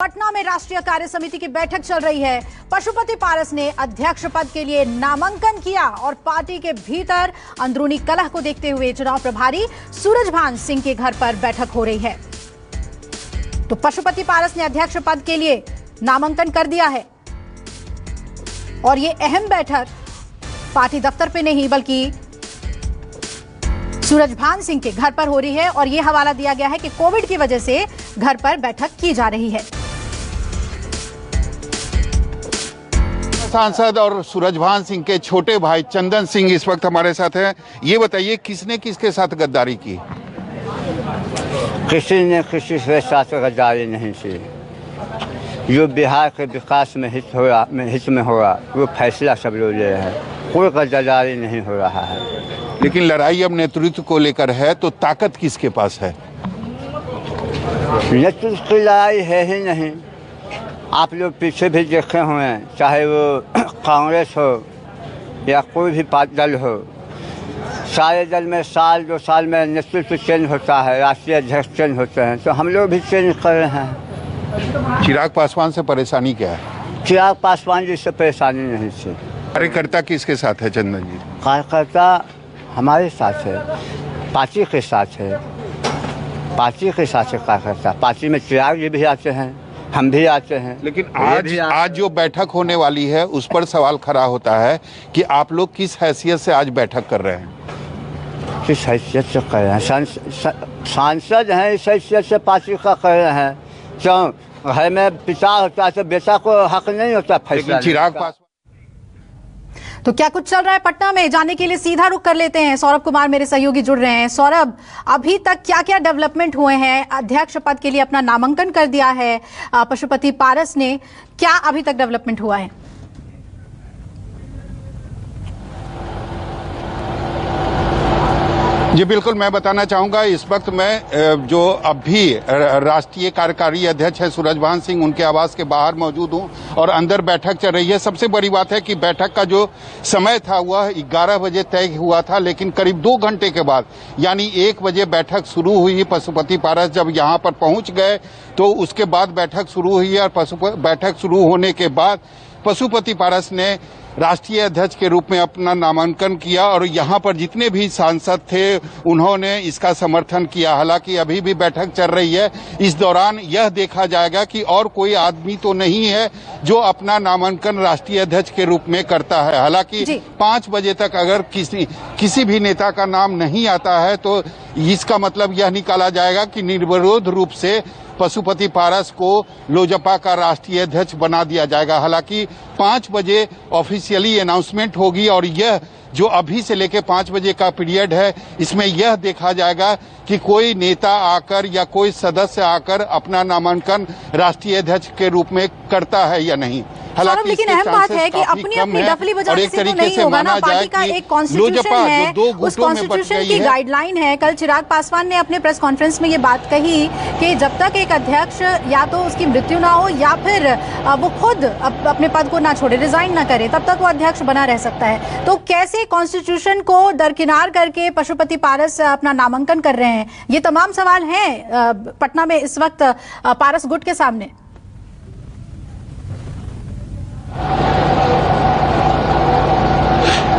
पटना में राष्ट्रीय कार्य समिति की बैठक चल रही है। पशुपति पारस ने अध्यक्ष पद के लिए नामांकन किया और पार्टी के भीतर अंदरूनी कलह को देखते हुए चुनाव प्रभारी सूरजभान सिंह के घर पर बैठक हो रही है। तो पशुपति पारस ने अध्यक्ष पद के लिए नामांकन कर दिया है और ये अहम बैठक पार्टी दफ्तर पे नहीं बल्कि सूरजभान सिंह के घर पर हो रही है और यह हवाला दिया गया है कि कोविड की वजह से घर पर बैठक की जा रही है। सांसद और सूरजभान सिंह के छोटे भाई चंदन सिंह इस वक्त हमारे साथ हैं। ये बताइए किसने किसके साथ गद्दारी की? किसी ने किसी के साथ गद्दारी नहीं की। जो बिहार के विकास में हित में होगा वो फैसला सब लोग ले रहे हैं। कोई गद्दारी नहीं हो रहा है। लेकिन लड़ाई अब नेतृत्व को लेकर है, तो ताकत किसके पास है? नेतृत्व की लड़ाई है ही नहीं। आप लोग पीछे भी देखे हुए हैं, चाहे वो कांग्रेस हो या कोई भी दल हो, सारे दल में साल 2 साल में नेतृत्व चेंज होता है, राष्ट्रीय अध्यक्ष चेंज होते हैं, तो हम लोग भी चेंज कर रहे हैं। चिराग पासवान से परेशानी क्या है? चिराग पासवान जी से परेशानी नहीं थी। कार्यकर्ता किसके साथ है चंदन जी? कार्यकर्ता हमारे साथ है, पार्टी के साथ है। पार्टी के साथ है कार्यकर्ता। पार्टी में चिराग जी भी आते हैं, हम भी आते हैं। लेकिन आज जो बैठक होने वाली है उस पर सवाल खड़ा होता है कि आप लोग किस हैसियत से आज बैठक कर रहे हैं? किस हैसियत से कर रहे हैं? सांसद हैं, इस हैसियत से पार्टी का कर रहे हैं। क्यों? घर में पिता होता है तो बेटा को हक नहीं होता फैसला। चिराग पासवान तो क्या कुछ चल रहा है पटना में, जानने के लिए सीधा रुख कर लेते हैं। सौरभ कुमार मेरे सहयोगी जुड़ रहे हैं। सौरभ, अभी तक क्या क्या डेवलपमेंट हुए हैं? अध्यक्ष पद के लिए अपना नामांकन कर दिया है पशुपति पारस ने, क्या अभी तक डेवलपमेंट हुआ है? जी बिल्कुल, मैं बताना चाहूंगा इस वक्त मैं जो अभी राष्ट्रीय कार्यकारी अध्यक्ष है सूरजभान सिंह, उनके आवास के बाहर मौजूद हूं और अंदर बैठक चल रही है। सबसे बड़ी बात है कि बैठक का जो समय था वह 11 बजे तय हुआ था, लेकिन करीब 2 घंटे के बाद यानी 1 बजे बैठक शुरू हुई। पशुपति पारस जब यहां पर पहुंच गए तो उसके बाद बैठक शुरू हुई और बैठक शुरू होने के बाद पशुपति पारस ने राष्ट्रीय अध्यक्ष के रूप में अपना नामांकन किया और यहाँ पर जितने भी सांसद थे उन्होंने इसका समर्थन किया। हालांकि अभी भी बैठक चल रही है। इस दौरान यह देखा जाएगा कि और कोई आदमी तो नहीं है जो अपना नामांकन राष्ट्रीय अध्यक्ष के रूप में करता है। हालांकि 5 बजे तक अगर किसी भी नेता का नाम नहीं आता है तो इसका मतलब यह निकाला जाएगा कि निर्विरोध रूप से पशुपति पारस को लोजपा का राष्ट्रीय अध्यक्ष बना दिया जाएगा। हालांकि 5 बजे ऑफिशियली अनाउंसमेंट होगी और यह जो अभी से लेकर 5 बजे का पीरियड है इसमें यह देखा जाएगा कि कोई नेता आकर या कोई सदस्य आकर अपना नामांकन राष्ट्रीय अध्यक्ष के रूप में करता है या नहीं। हालांकि लेकिन अहम बात है कि अपनी डफली बजाने से तो नहीं होगा ना। पार्टी का एक कॉन्स्टिट्यूशन है, उस कॉन्स्टिट्यूशन की गाइडलाइन है। कल चिराग पासवान ने अपने प्रेस कॉन्फ्रेंस में ये बात कही कि जब तक एक अध्यक्ष या तो उसकी मृत्यु ना हो या फिर वो खुद अपने पद को ना छोड़े, रिजाइन ना करे, तब तक वो अध्यक्ष बना रह सकता है। तो कैसे कॉन्स्टिट्यूशन को दरकिनार करके पशुपति पारस अपना नामांकन कर रहे हैं? ये तमाम सवाल हैं पटना में इस वक्त पारस गुट के सामने।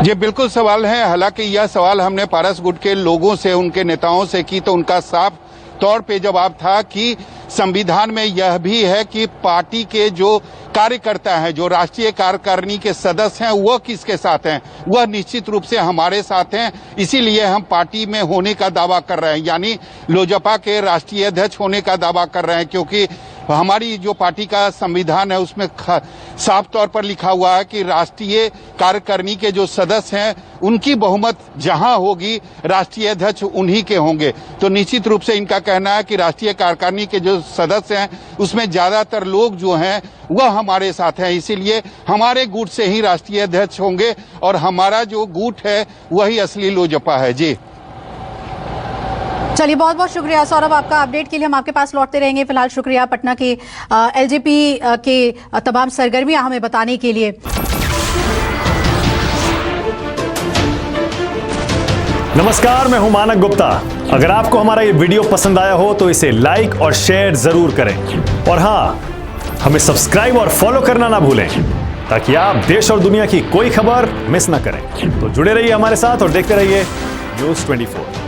ये बिल्कुल सवाल है। हालांकि यह सवाल हमने पारस गुट के लोगों से, उनके नेताओं से की तो उनका साफ तौर पे जवाब था कि संविधान में यह भी है कि पार्टी के जो कार्यकर्ता हैं, जो राष्ट्रीय कार्यकारिणी के सदस्य हैं, वह किसके साथ हैं? वह निश्चित रूप से हमारे साथ हैं। इसीलिए हम पार्टी में होने का दावा कर रहे हैं, यानी लोजपा के राष्ट्रीय अध्यक्ष होने का दावा कर रहे हैं, क्योंकि हमारी जो पार्टी का संविधान है उसमें साफ तौर पर लिखा हुआ है कि राष्ट्रीय कार्यकारिणी के जो सदस्य हैं उनकी बहुमत जहां होगी राष्ट्रीय अध्यक्ष उन्हीं के होंगे। तो निश्चित रूप से इनका कहना है कि राष्ट्रीय कार्यकारिणी के जो सदस्य हैं उसमें ज्यादातर लोग जो हैं वह हमारे साथ हैं, इसीलिए हमारे गुट से ही राष्ट्रीय अध्यक्ष होंगे और हमारा जो गुट है वही असली लोजपा है। जी चलिए, बहुत बहुत शुक्रिया सौरभ आपका अपडेट के लिए। हम आपके पास लौटते रहेंगे। फिलहाल शुक्रिया पटना के एलजेपी के तमाम सरगर्मियां हमें बताने के लिए। नमस्कार, मैं हूं मानक गुप्ता। अगर आपको हमारा ये वीडियो पसंद आया हो तो इसे लाइक और शेयर जरूर करें और हाँ, हमें सब्सक्राइब और फॉलो करना ना भूलें ताकि आप देश और दुनिया की कोई खबर मिस ना करें। तो जुड़े रहिए हमारे साथ और देखते रहिए न्यूज़ 24।